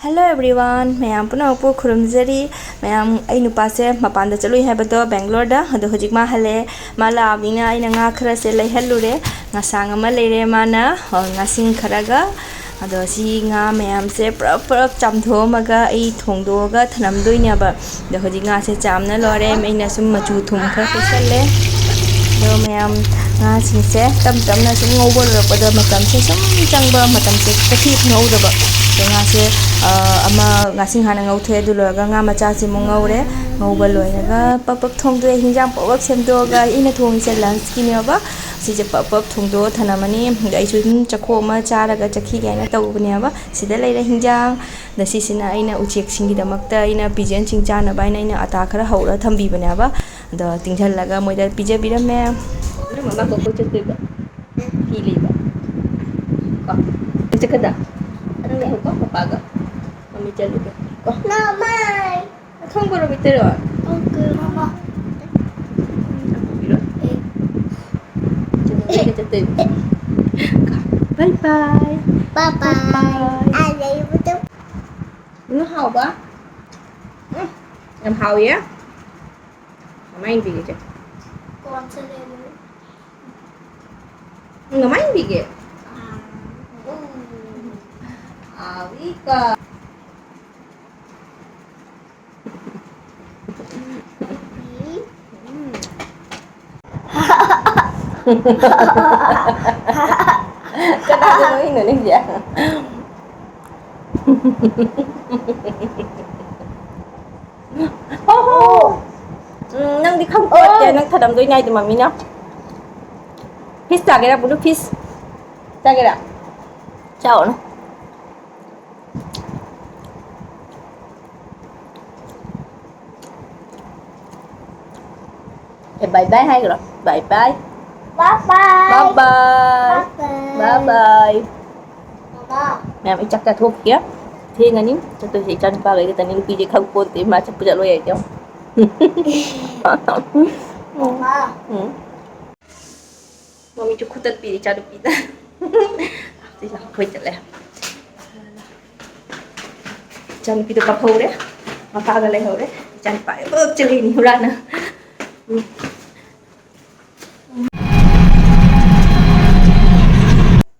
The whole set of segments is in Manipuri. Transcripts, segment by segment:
Hello everyone, mayam puna upu khurumjari mayam ai nupa se mapanda chalui habado Bangalore da ado hojik ma hale mala abina aina nga khara se lai halure nga sang ama leire mana nga sing kharaga ado si nga mayam se prap chamtho maga ai thongdo ga thanam doine ba do hojik nga se chamna lore maina sum machu thum khara khosale do mayam nga sing se tam na sum ngobo ro pado matam se sum changba matam se kathi ngau da ba nga se ama ngasing hana ngau the du lo ga nga macha si mo ngau re ngau ba lo ga pap thong do hinjang pawak sem do ga ina thong se lunch ki ne ba si je pap thong do thana mani ga isu chakho ma cha ra ga chakhi ga na tau bne ba sida leira hinjang da si sina ina uchek sing gi damak ta ina pigeon sing cha na ba ina ata khara haura thambi bne ba da tingthal la ga moi da pije biram me mama ko ko chete ba ki le ba ko chekada anong leho ko papaga mami chalo ka ko no mai thong boro bitero okay mama bye bye bye bye ai lấy bữa trước nó hào quá em hào vậy á mà anh bị gì chứ con sẽ lên người máy bị gì Vika cái đó tôi nói nữa nên gì nang đi không tốt kìa nang thật đầm đôi này thì mà mình nhá fish ra cái đó bút fish ra cái đó chào nó bye bye hay rồi bye bye bye bye bye bye bye mẹ mình chắc là thuốc kia thì ngay nín cho tôi chỉ chân ba cái tên đi đi không côn thì mà chắc bây giờ luôn vậy chứ mami chụp khuất bị cha được bị ta thì là hơi chật lẹ chân bị được cặp hầu đấy mà pha cái lấy hầu đấy chân phải bớt chân đi nhiều ra nè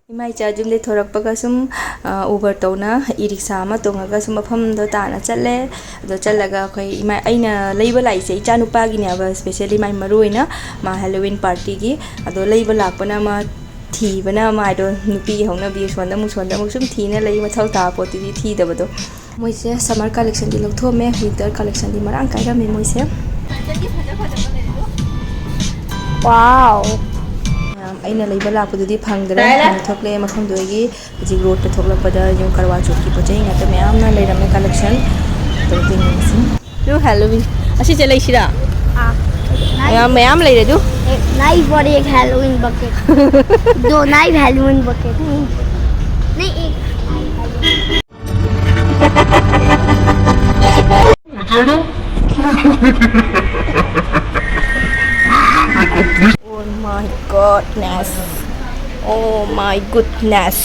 mai cha jum le thorak paga sum over tona e-rickshaw ma tonga sum pham do ta na chatle do chalaga khoi mai aina leiba lai se cha nupa gi ne ba especially mai maroi na ma Halloween party gi ado leiba lakpana ma thi bana ma do nupi hongna bi sonda mu sum thi na lei ma thau ta po ti thi da bado moi se summer collection di lokho me winter collection di marang kai ra me moi se wow aina leiba lakpadu phangdra thokle mafam doigi ji road pe thoklakpada yung karwa chut ki pachai ngata mayam na leirame collection to tin sim lu Halloween asi chalai sira mayam leire du nai body ek Halloween bucket do nai Halloween bucket nahi ek oh my goodness oh my goodness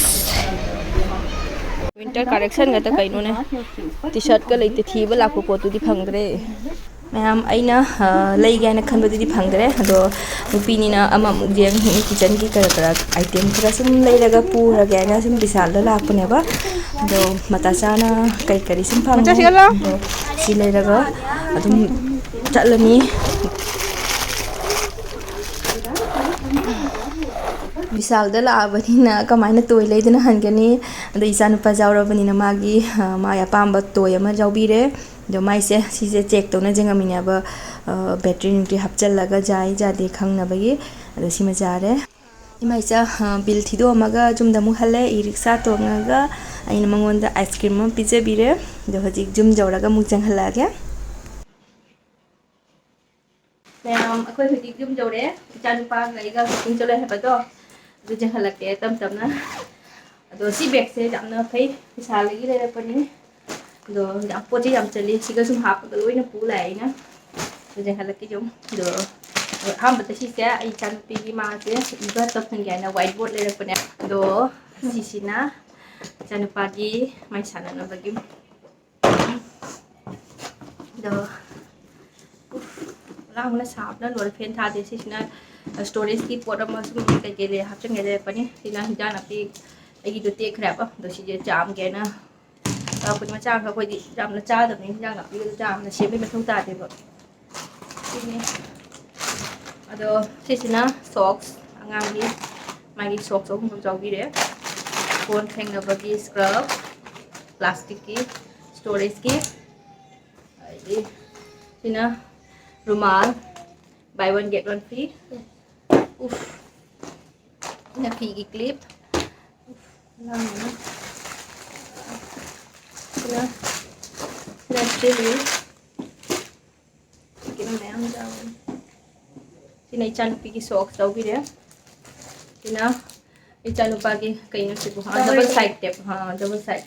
winter collection gata kaino ne t-shirt ka leite thiba lakpo potu di phangdre mayam aina lei ga na khanba di phangdre ado upini na ama mujeng kitchen ki kara item kara sum leiraga pura ga na sum bisal da lakpone ba ado matasa na kai kari sum phang si leiraga adum chalani Bisal da la bani na kamai na toy lei dana hangani ado isa nu pa jawra bani na magi ma ya pamba toy ama jawbire do mai se si se check to na jenga minya ba battery nti hapchal laga jai ja de khang na bagi ado sima jare imai sa bill thido amaga jumda mu hale e-rickshaw to ngaga aina mangonda ice cream ma pije bire do hajik jum jawra ga mu jang hala ga akoi hajik jum jawre chan pa ngai ga king chole ha ba do du jang hala ke tam na ado si bag se jamna phai pisa lagi le pani do jam po chi jam chali siga sum hap ga loina pu lai na du jang hala ke jom do ham ba si se ai chan pi gi ma se iba top thang ga na whiteboard le pani do si na chan pa gi mai sana no bagi the ꯂꯥꯡꯕꯅ ꯁꯥꯕꯅ ꯂꯣꯏꯔꯦ ꯐꯦꯟ ꯊꯥꯗꯦ ꯁꯤꯁꯤꯅ ꯁ꯭ꯇꯣꯔꯦꯖꯀꯤ ꯄꯣꯠ ꯑꯃꯁꯨꯡ ꯀꯩꯀꯩ ꯍꯥꯞꯆꯤꯟꯒꯦ ꯂꯩꯔꯛꯄꯅꯤ ꯁꯤꯅ ꯍꯤꯟꯖꯥꯡ ꯅꯥꯄꯤ ꯑꯩꯒꯤꯗꯣ ꯇꯦꯛꯈ꯭ꯔꯦꯕ ꯑꯗꯣ ꯁꯤꯁꯦ ꯆꯥꯝꯒꯦꯅ ꯇꯧꯔꯛꯄꯅꯤ ꯃꯆꯥ ꯑꯃꯈꯛ ꯑꯩꯈꯣꯏꯗꯤ ꯌꯥꯝꯅ ꯆꯥꯗꯕꯅꯤ ꯍꯤꯟꯖꯥꯡ ꯅꯥꯄꯤꯒꯗꯣ ꯆꯥꯝꯅ ꯁꯦꯝꯕꯩ ꯃꯊꯧ ꯇꯥꯗꯦꯕ ꯁꯤꯅꯤ ꯑꯗꯣ ꯁꯤꯁꯤꯅ ꯁꯣꯛꯁ ꯑꯉꯥꯡꯒꯤ ꯃꯥꯒꯤ ꯁꯣꯛꯁ 3 ꯌꯥꯎꯕꯤꯔꯦ ꯀꯣꯟ ꯐꯦꯡꯅꯕꯒꯤ ꯁ꯭ꯀ꯭ꯔꯕ ꯄ꯭ꯂꯥꯁꯇꯤꯛꯀꯤ ꯁ꯭ꯇꯣꯔꯦꯖꯀꯤ ꯑꯗꯩꯗꯤ sina rumal buy one get one free. Uff. Sina piggy clip. Uff. Sina chili. Kita mayam down. Sina ikan piggy socks tau bire. Sina ikan lupa ki kain sibu. Double side tape. Double side.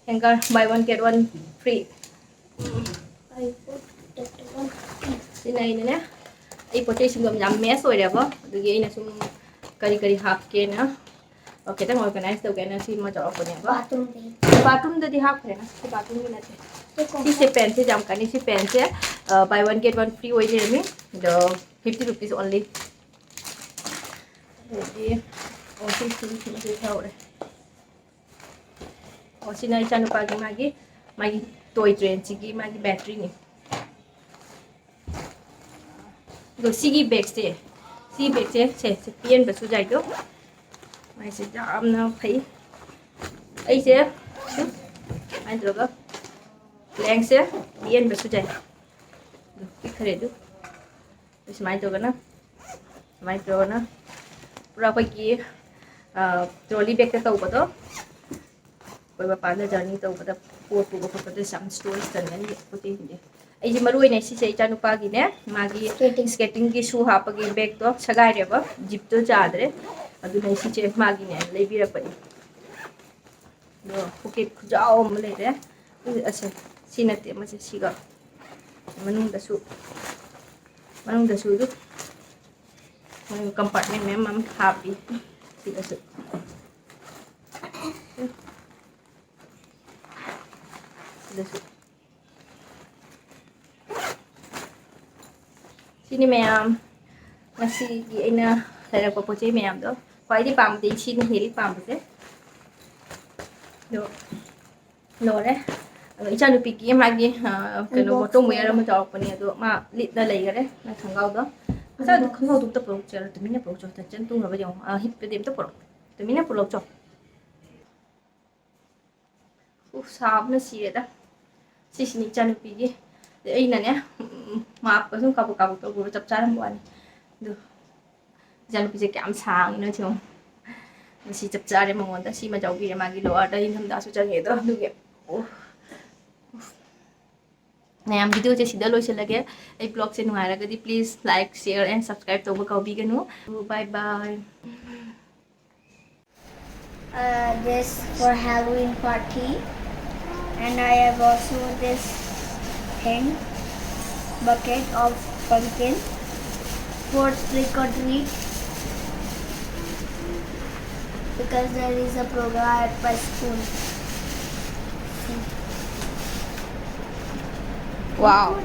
Hanger buy one get one free. Sina ini ne. Ai potai sum yam mess oireba. Adugi aina sum kari kari hapke na. Okay, tang organize tau kena si ma jaw apne ba. Bathroom da di hap kare na. Si bathroom ni na the. Si se pen se jam kani si pen se buy one get one free oire me. The 50 rupees only. Jadi oh si thau re. Oh sina ikan lupa ki magi toy train sigi magi battery ni. Do sigi bag se pien basu jai do. Mai se jam na phai. Ai se ai droga. Leng se pien basu jai. Do khare do. Is mai to na. Mai to na. Pura koi ki trolley bag ta tau ba do. Koi ba pa na journey tau ba da pot pu ko da sam stories tan ni puti ni. Ai ji maru ne si se icha nupa gi ne magi skating gi shoe ha pa gi bag to sagai re ba jip to chadre adu nei si che magi ne lei bi ra pa ni do pocket khujao ma le re ase si na te ma se si ga manung da su du manung compartment me mam happy si da su Sini mayam nasi gi aina saya ko poche mayam do kwai di pam de sini heli pam se do no re icha nu piki magi keno moto muya ma jaw pani do ma lit na lei gare na thangau do asa du khangau du ta pro cher tu mina pro cho ta chen tu na ba jong hip pe dem ta pro tu mina pro cho sab na si re da sini icha nu piki ai na ne map ko sum kabu to bu chap cha ram wani du jan pi je kam sang ina chong si chap cha re mangon da si ma jaw bi ma gi lo ada in ham da su chang e do du ge nayam video je sida lo lage ai blog se nuai ra ga di please like share and subscribe to ba ka bi ga nu bye bye This for Halloween party, and I have also this thing, bucket of pumpkin for trick or treat, because there is a program at my school. wow